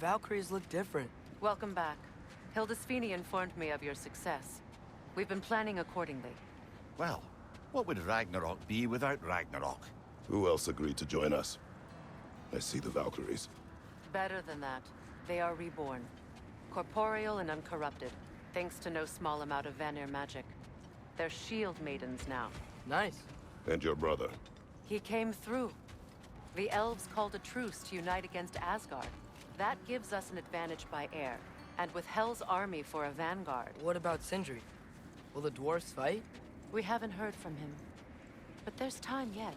Valkyries look different. Welcome back. Hildisfini informed me of your success. We've been planning accordingly. Well, what would Ragnarok be without Ragnarok? Who else agreed to join us? I see the Valkyries. Better than that. They are reborn. Corporeal and uncorrupted, thanks to no small amount of Vanir magic. They're shield maidens now. Nice. And your brother. He came through. The elves called a truce to unite against Asgard. That gives us an advantage by air, and with Hell's army for a vanguard. What about Sindri? Will the dwarves fight? We haven't heard from him. But there's time yet.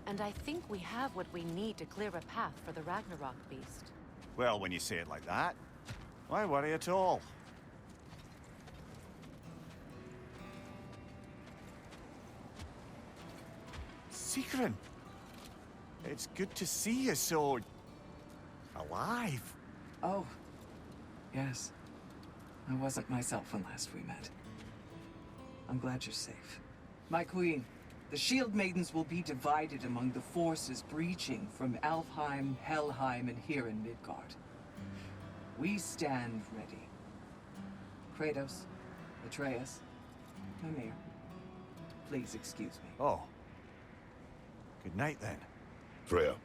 And I think we have what we need to clear a path for the Ragnarok beast. Well, when you say it like that, why worry at all? Sigrun! It's good to see you so... alive. Oh, yes. I wasn't myself when last we met. I'm glad you're safe. My queen, the Shield Maidens will be divided among the forces breaching from Alfheim, Helheim, and here in Midgard. We stand ready. Kratos, Atreus, Mimir, please excuse me. Oh. Good night, then. Freya,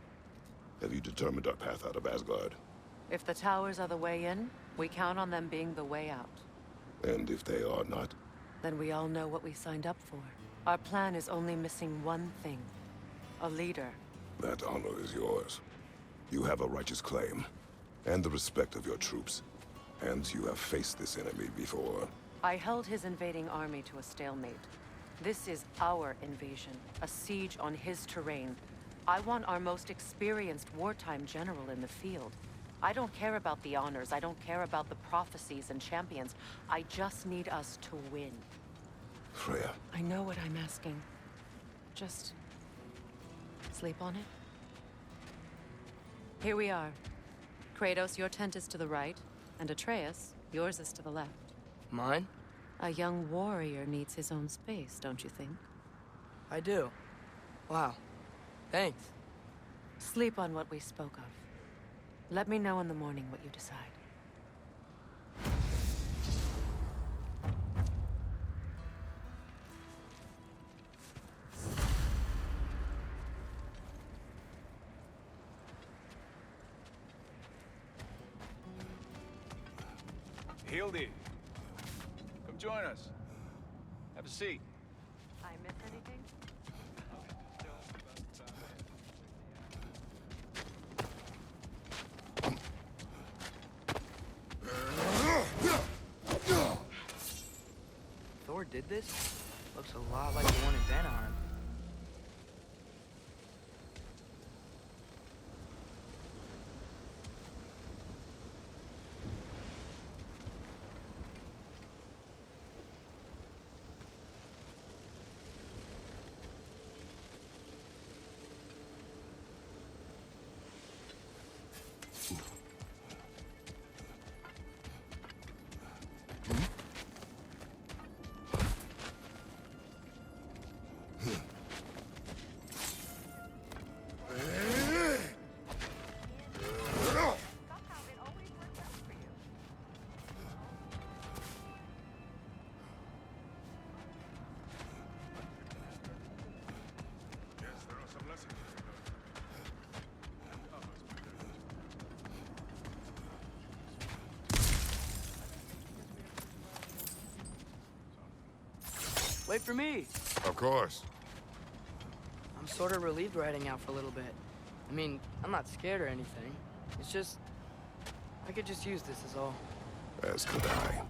have you determined our path out of Asgard? If the towers are the way in, we count on them being the way out. And if they are not? Then we all know what we signed up for. Our plan is only missing one thing. A leader. That honor is yours. You have a righteous claim, and the respect of your troops. And you have faced this enemy before. I held his invading army to a stalemate. This is our invasion, a siege on his terrain. I want our most experienced wartime general in the field. I don't care about the honors, I don't care about the prophecies and champions. I just need us to win. Freya. I know what I'm asking. Just... sleep on it? Here we are. Kratos, your tent is to the right, and Atreus, yours is to the left. Mine? A young warrior needs his own space, don't you think? I do. Wow. Thanks. Sleep on what we spoke of. Let me know in the morning what you decide. Hildy, come join us. Have a seat. I miss anything? Thor did this? Looks a lot like the one in Vanaheim. Wait for me! Of course. I'm sort of relieved we're heading out for a little bit. I mean, I'm not scared or anything. It's just... I could just use this is all. As could I.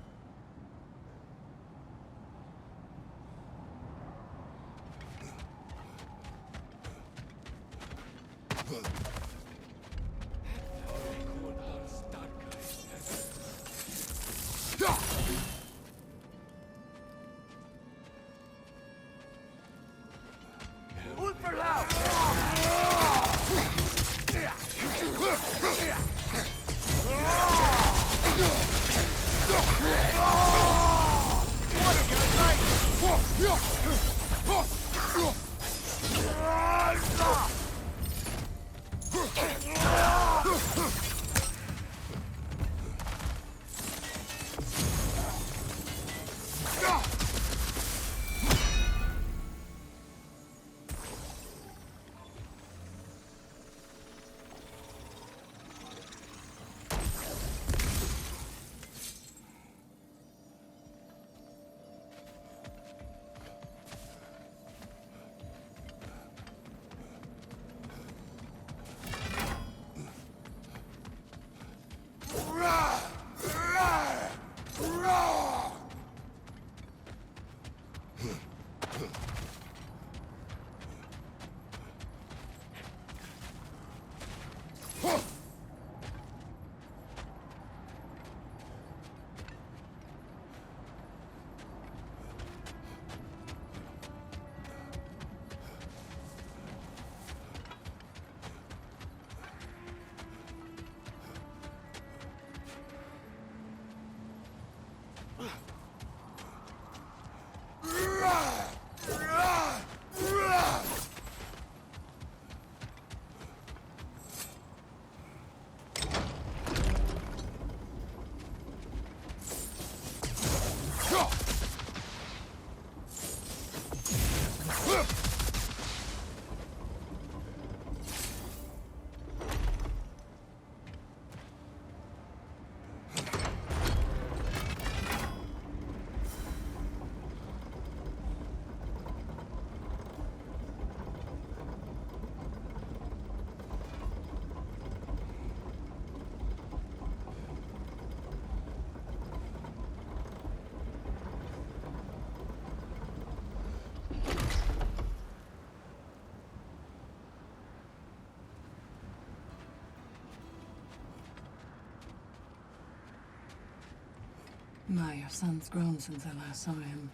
My, your son's grown since I last saw him.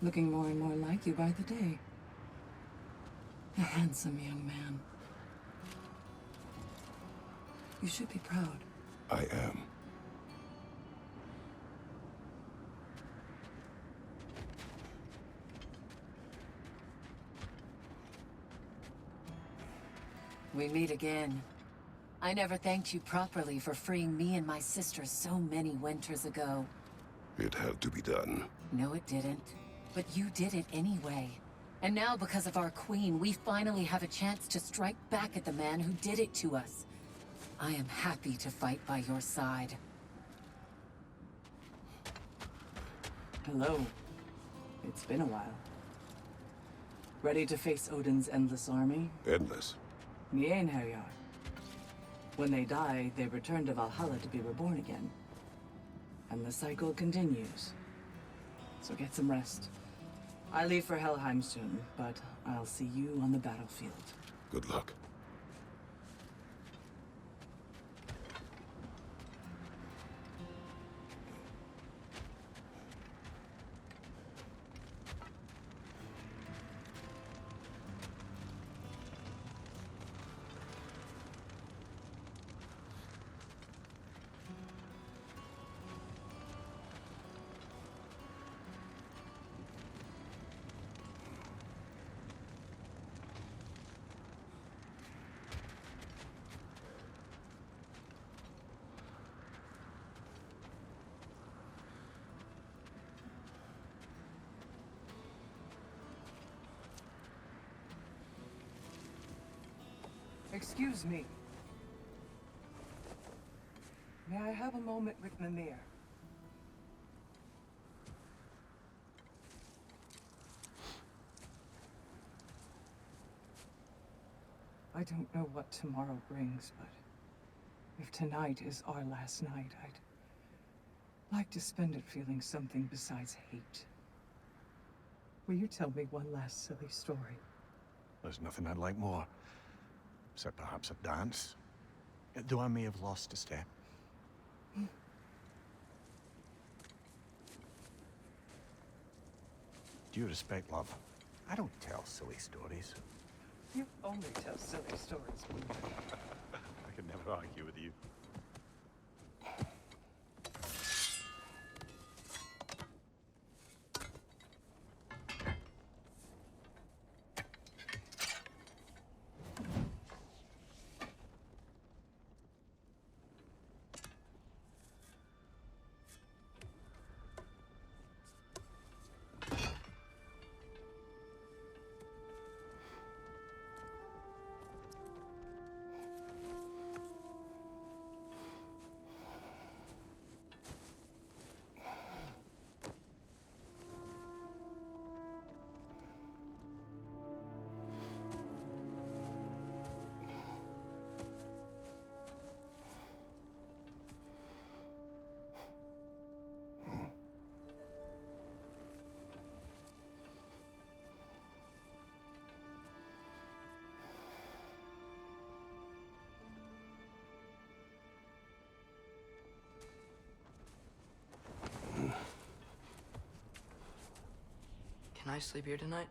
Looking more and more like you by the day. A handsome young man. You should be proud. I am. We meet again. I never thanked you properly for freeing me and my sister so many winters ago. It had to be done. No, it didn't. But you did it anyway. And now, because of our queen, we finally have a chance to strike back at the man who did it to us. I am happy to fight by your side. Hello. It's been a while. Ready to face Odin's endless army? Endless. Nien Herjar. When they die, they return to Valhalla to be reborn again. And the cycle continues. So get some rest. I leave for Helheim soon, but I'll see you on the battlefield. Good luck. Excuse me. May I have a moment with Mimir? I don't know what tomorrow brings, but if tonight is our last night, I'd like to spend it feeling something besides hate. Will you tell me one last silly story? There's nothing I'd like more. Except perhaps a dance. Though I may have lost a step. Due respect, love, I don't tell silly stories. You only tell silly stories, Blue. I could never argue with you. Can I sleep here tonight?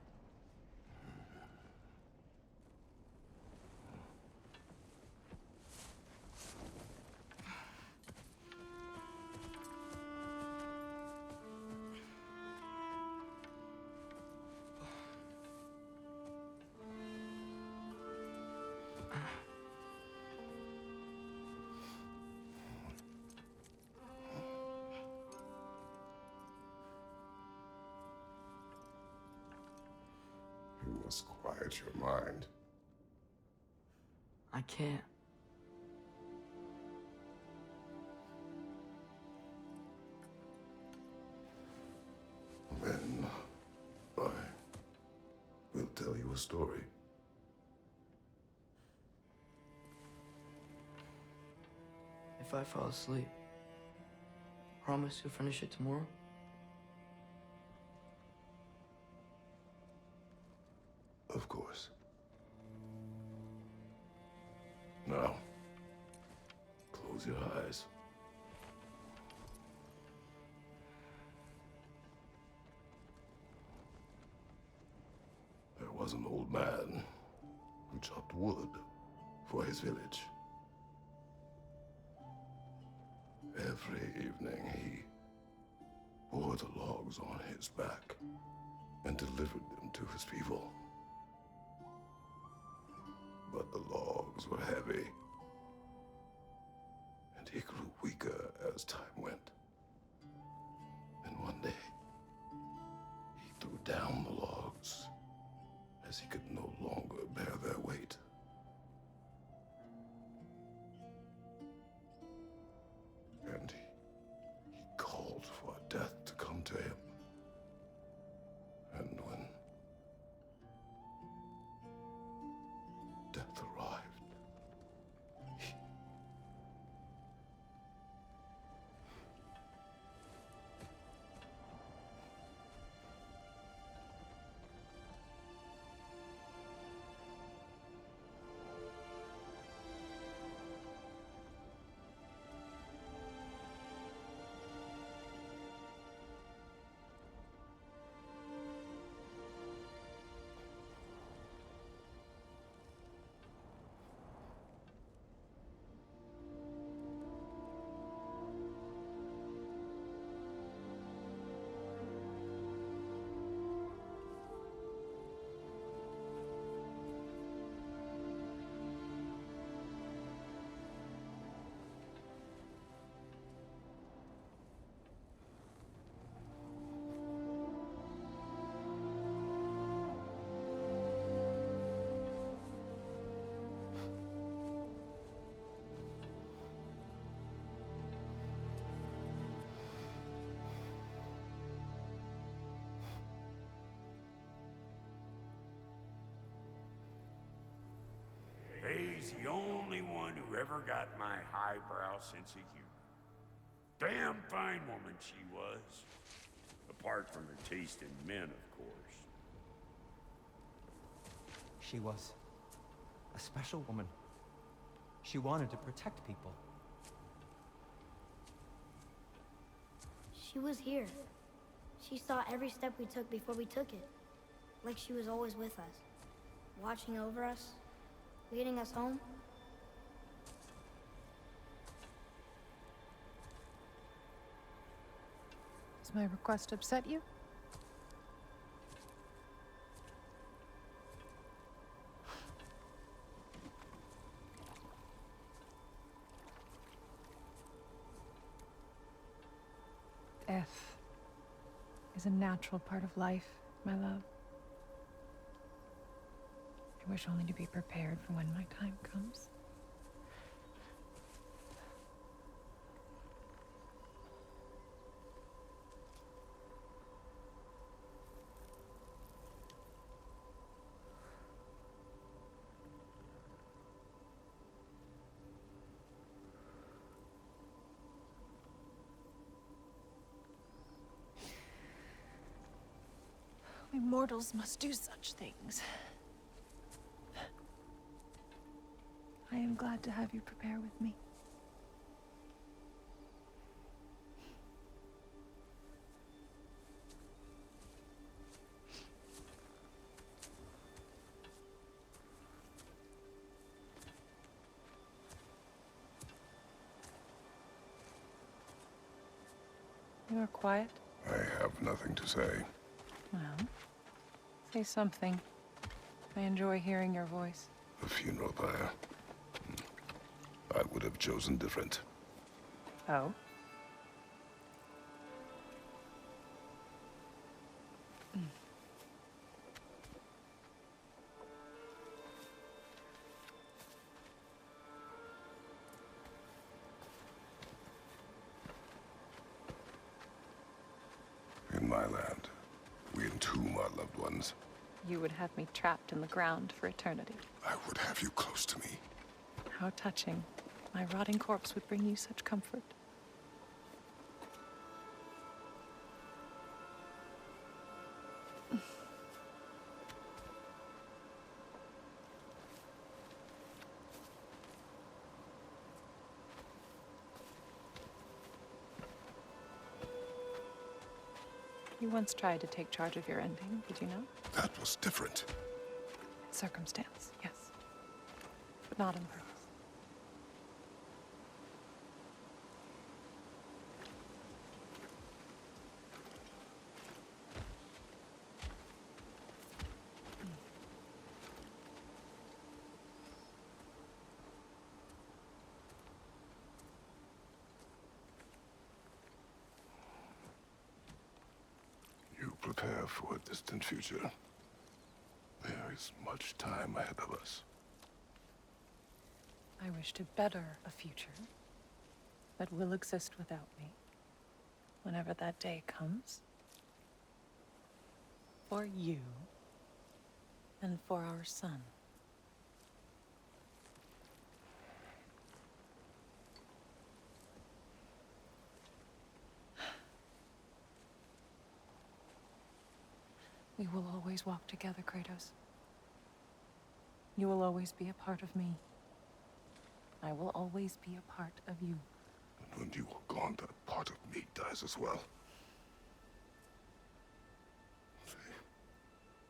You must quiet your mind. I can't. Then I will tell you a story. If I fall asleep, promise you'll finish it tomorrow? Of course. Now, close your eyes. wood for his village. Every evening he bore the logs on his back and delivered them to his people. But the logs were heavy, and he grew weaker as time went. And one day, he threw down the logs as he could no longer bear their weight. And he called for death to come to him. And when death arrived, He's the only one who ever got my highbrow sense of humor. Damn fine woman she was. Apart from her taste in men, of course. She was a special woman. She wanted to protect people. She was here. She saw every step we took before we took it. Like she was always with us. Watching over us. Leading us home. Does my request upset you? Death is a natural part of life, my love. I wish only to be prepared for when my time comes. We mortals must do such things. I am glad to have you prepare with me. You are quiet. I have nothing to say. Well, say something. I enjoy hearing your voice. The funeral pyre. I would have chosen different. Oh? In my land, we entomb our loved ones. You would have me trapped in the ground for eternity. I would have you close to me. How touching. My rotting corpse would bring you such comfort. You once tried to take charge of your ending, did you know? That was different. Circumstance, yes. not on purpose. You prepare for a distant future. There is much time ahead of us. I wish to better a future that will exist without me, whenever that day comes. For you, and for our son. We will always walk together, Kratos. You will always be a part of me. I will always be a part of you. And when you are gone, that part of me dies as well.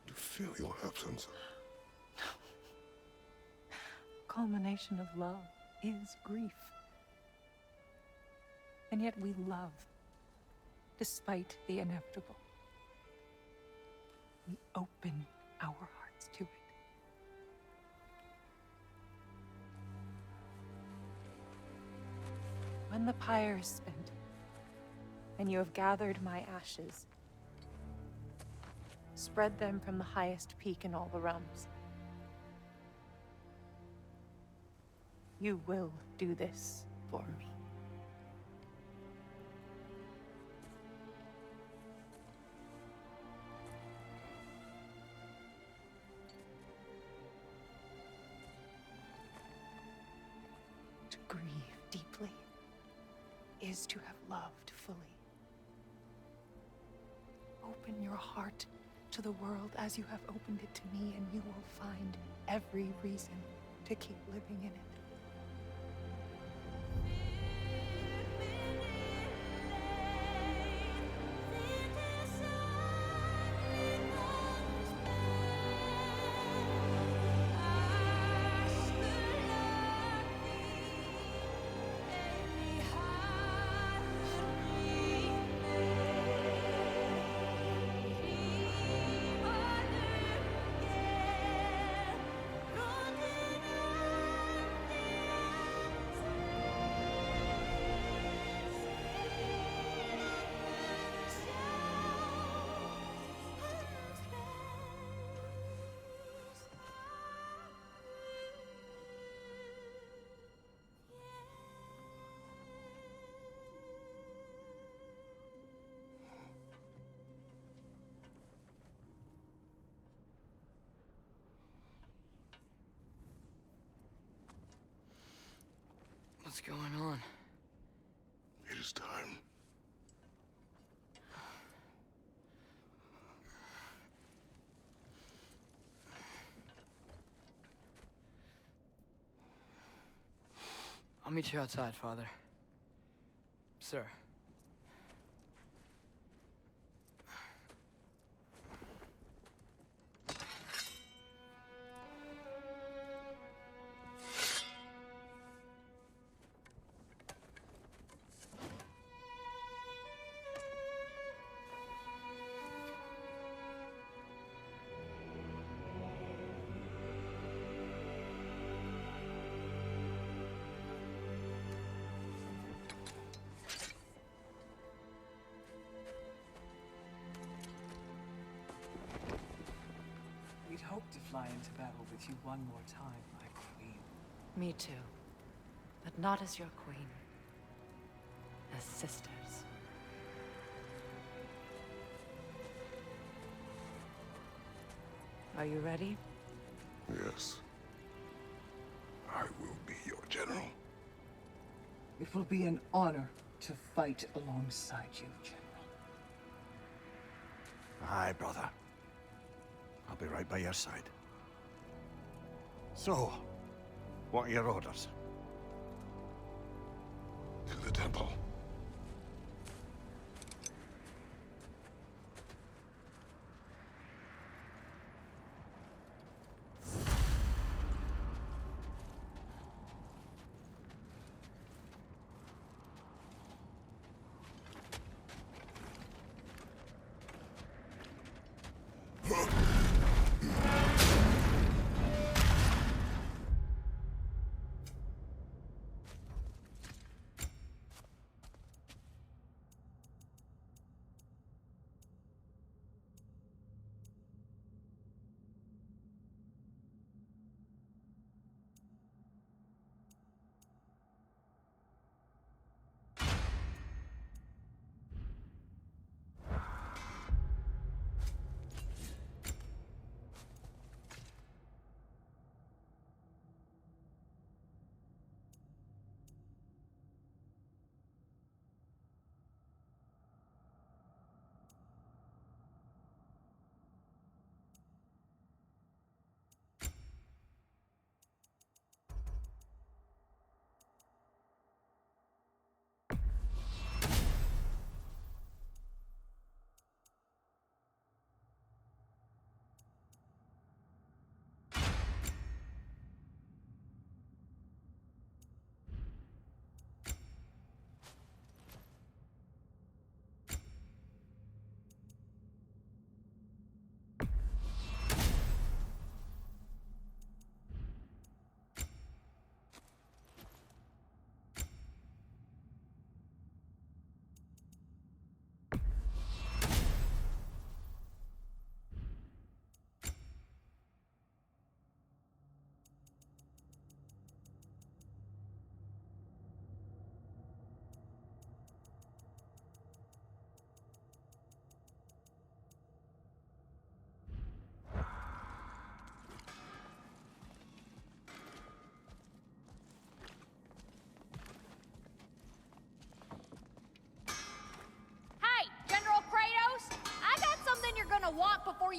You feel your absence. Culmination of love is grief. And yet we love, despite the inevitable. We open our hearts to it. When the pyre is spent, and you have gathered my ashes, spread them from the highest peak in all the realms. You will do this for me. To grieve deeply is to have loved fully. Open your heart to the world as you have opened it to me, and you will find every reason to keep living in it. What's going on? It is time. I'll meet you outside, Father. Sir. We'd hoped to fly into battle with you one more time, my queen. Me too. But not as your queen. As sisters. Are you ready? Yes. I will be your general. It will be an honor to fight alongside you, General. Aye, brother. I'll be right by your side. So, what are your orders? To the temple.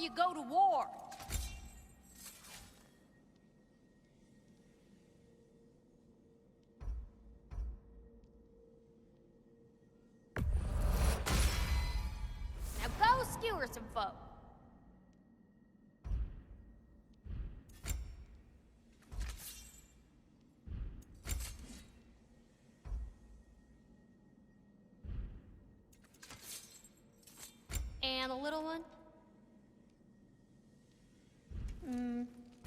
you go to war. Now go skewer some folk. And the little one?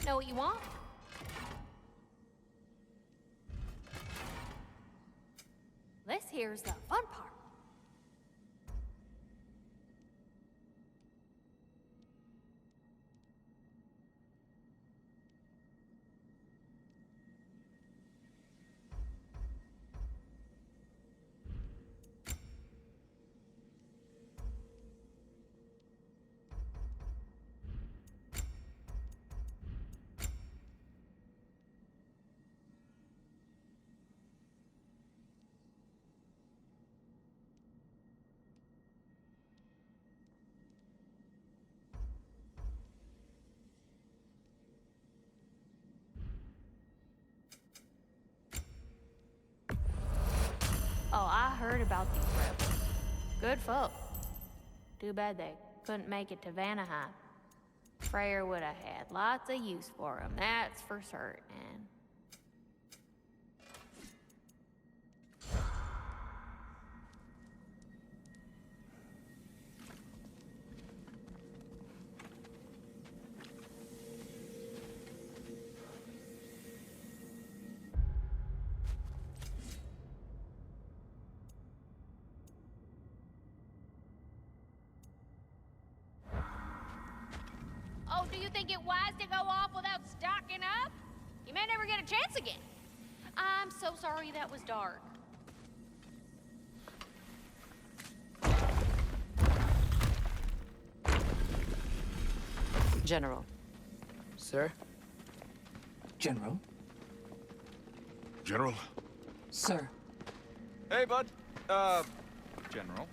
Know what you want? This here's the fun part. Oh, I heard about these rebels. Good folk. Too bad they couldn't make it to Vanaheim. Freyr would have had lots of use for them, that's for certain. Oh, do you think it wise to go off without stocking up? You may never get a chance again. I'm so sorry that was dark. General. Sir? General? General? Sir. Hey, bud. General.